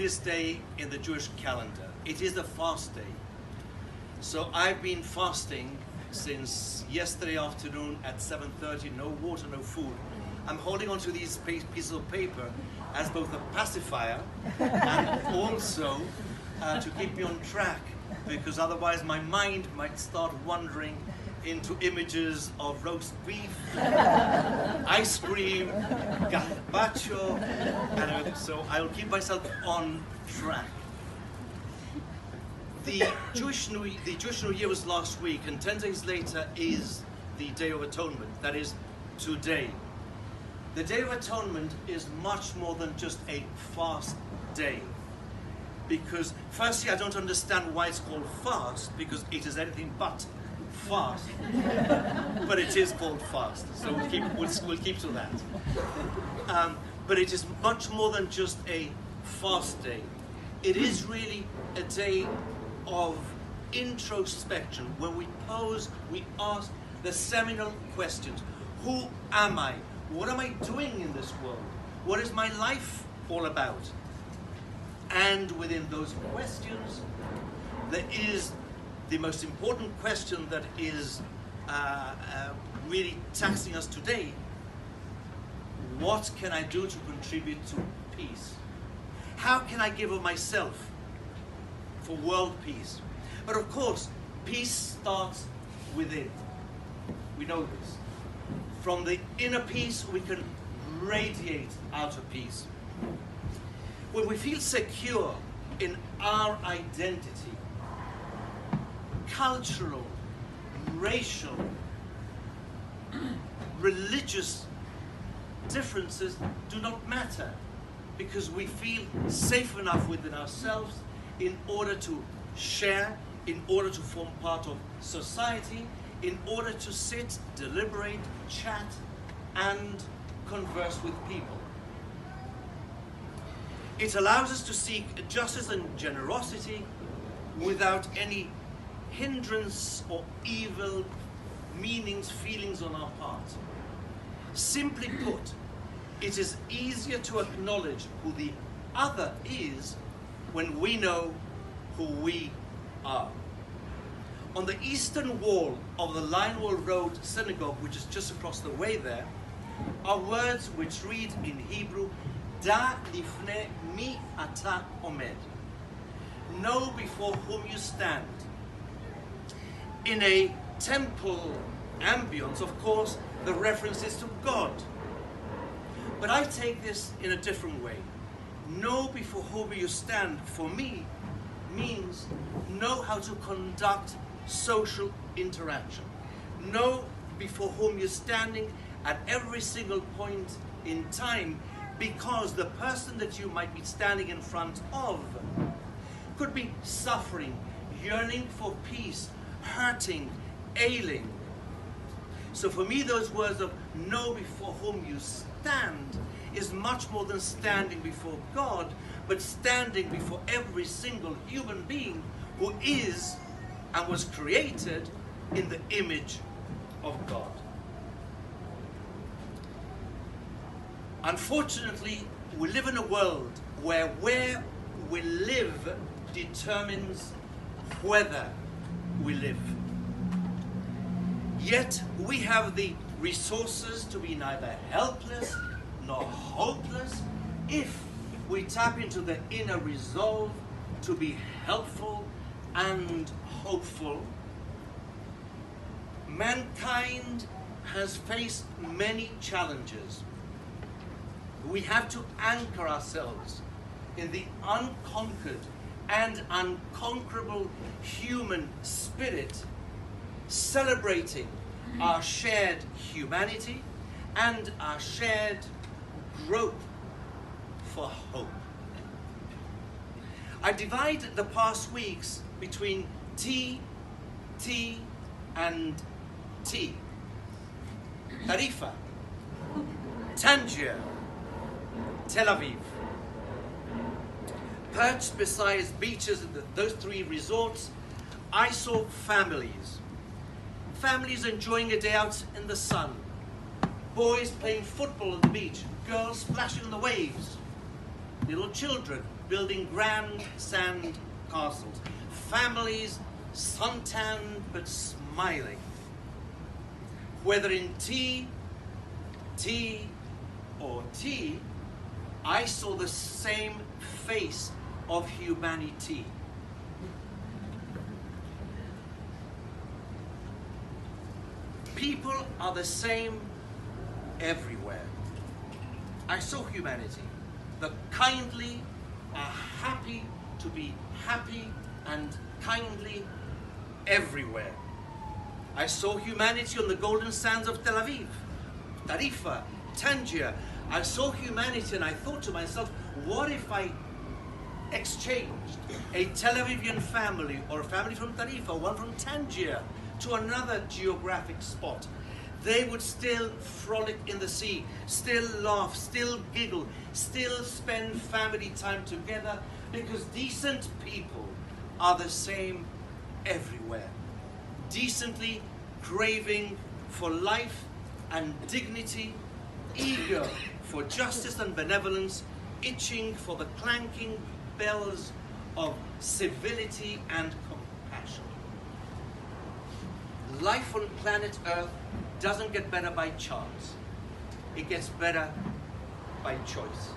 holiest day in the Jewish calendar. It is a fast day. So I've been fasting since yesterday afternoon at 7:30, no water, no food. I'm holding on to these pieces of paper as both a pacifier and also to keep me on track, because otherwise my mind might start wandering into images of roast beef, ice cream, gazpacho, and everything. So I'll keep myself on track. The Jewish New Year was last week, and 10 days later is the Day of Atonement. That is today. The Day of Atonement is much more than just a fast day. Because firstly, I don't understand why it's called fast, because it is anything but fast. But it is called fast, so we'll keep to that. But it is much more than just a fast day. It is really a day of introspection, where we ask the seminal questions. Who am I? What am I doing in this world? What is my life all about? And within those questions, there is the most important question that is really taxing us today. What can I do to contribute to peace? How can I give of myself for world peace? But of course, peace starts within. We know this. From the inner peace, we can radiate outer peace. When we feel secure in our identity, cultural, racial, religious differences do not matter, because we feel safe enough within ourselves in order to share, in order to form part of society, in order to sit, deliberate, chat, and converse with people. It allows us to seek justice and generosity without any hindrance or evil meanings, feelings on our part. Simply put, it is easier to acknowledge who the other is when we know who we are. On the eastern wall of the Linewall Road Synagogue, which is just across the way there, are words which read in Hebrew, Da lifne mi ata omed. Know before whom you stand. In a temple ambience, of course, the reference is to God. But I take this in a different way. Know before whom you stand, for me, means know how to conduct social interaction. Know before whom you're standing at every single point in time, because the person that you might be standing in front of could be suffering, yearning for peace, hurting, ailing. So for me, those words of know before whom you stand is much more than standing before God, but standing before every single human being who is and was created in the image of God. Unfortunately, we live in a world where we live determines whether we live. Yet we have the resources to be neither helpless nor hopeless if we tap into the inner resolve to be helpful and hopeful. Mankind has faced many challenges. We have to anchor ourselves in the unconquered and unconquerable human spirit, celebrating our shared humanity and our shared grope for hope. I divide the past weeks between T, and T. Tarifa, Tangier, Tel Aviv. Perched beside beaches in those three resorts, I saw families. Families enjoying a day out in the sun. Boys playing football on the beach. Girls splashing in the waves. Little children building grand sand castles. Families suntanned but smiling. Whether in tea, or tea, I saw the same face of humanity. People are the same everywhere. I saw humanity. The kindly are happy to be happy and kindly everywhere. I saw humanity on the golden sands of Tel Aviv, Tarifa, Tangier. I saw humanity and I thought to myself, what if I exchanged a Tel Avivian family or a family from Tarifa, one from Tangier, to another geographic spot? They would still frolic in the sea, still laugh, still giggle, still spend family time together, because decent people are the same everywhere. Decently craving for life and dignity, eager for justice and benevolence, itching for the clanking bells of civility and compassion. Life on planet Earth doesn't get better by chance. It gets better by choice.